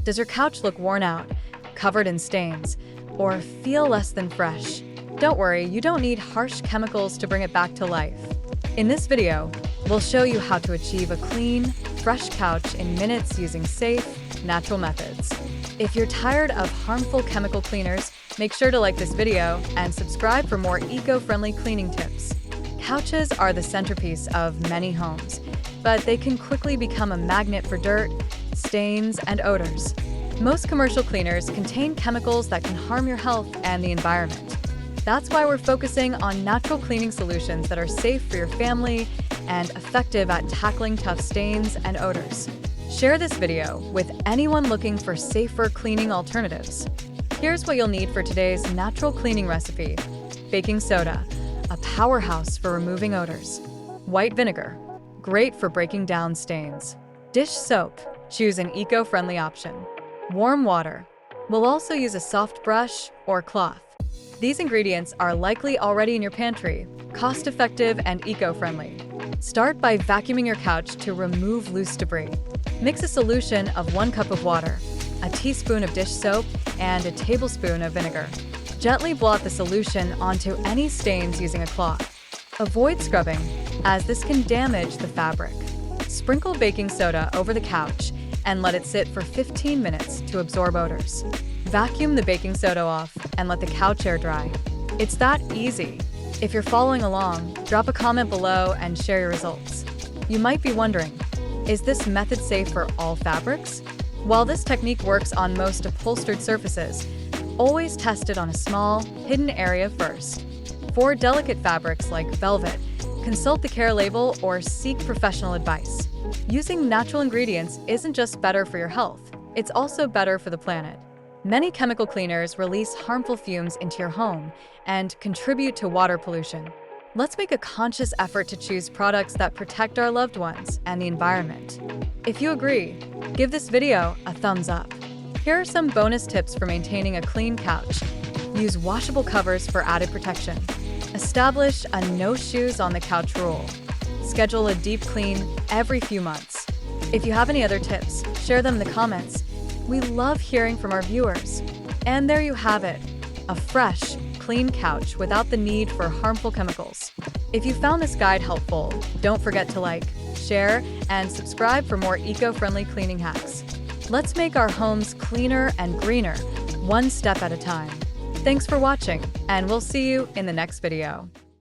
Does your couch look worn out, covered in stains, or feel less than fresh? Don't worry, you don't need harsh chemicals to bring it back to life. In this video, we'll show you how to achieve a clean, fresh couch in minutes using safe, natural methods. If you're tired of harmful chemical cleaners, make sure to like this video and subscribe for more eco-friendly cleaning tips. Couches are the centerpiece of many homes, but they can quickly become a magnet for dirt, stains, and odors. Most commercial cleaners contain chemicals that can harm your health and the environment. That's why we're focusing on natural cleaning solutions that are safe for your family and effective at tackling tough stains and odors. Share this video with anyone looking for safer cleaning alternatives. Here's what you'll need for today's natural cleaning recipe. Baking soda, a powerhouse for removing odors. White vinegar, great for breaking down stains. Dish soap, choose an eco-friendly option. Warm water. We'll also use a soft brush or cloth. These ingredients are likely already in your pantry, cost-effective and eco-friendly. Start by vacuuming your couch to remove loose debris. Mix a solution of 1 cup of water, a teaspoon of dish soap, and a tablespoon of vinegar. Gently blot the solution onto any stains using a cloth. Avoid scrubbing, as this can damage the fabric. Sprinkle baking soda over the couch and let it sit for 15 minutes to absorb odors. Vacuum the baking soda off and let the couch air dry. It's that easy. If you're following along, drop a comment below and share your results. You might be wondering, is this method safe for all fabrics? While this technique works on most upholstered surfaces, always test it on a small, hidden area first. For delicate fabrics like velvet, consult the care label or seek professional advice. Using natural ingredients isn't just better for your health, it's also better for the planet. Many chemical cleaners release harmful fumes into your home and contribute to water pollution. Let's make a conscious effort to choose products that protect our loved ones and the environment. If you agree, give this video a thumbs up. Here are some bonus tips for maintaining a clean couch. Use washable covers for added protection. Establish a no shoes on the couch rule. Schedule a deep clean every few months. If you have any other tips, share them in the comments. We love hearing from our viewers. And there you have it, a fresh, clean couch without the need for harmful chemicals. If you found this guide helpful, don't forget to like, share, and subscribe for more eco-friendly cleaning hacks. Let's make our homes cleaner and greener, one step at a time. Thanks for watching, and we'll see you in the next video.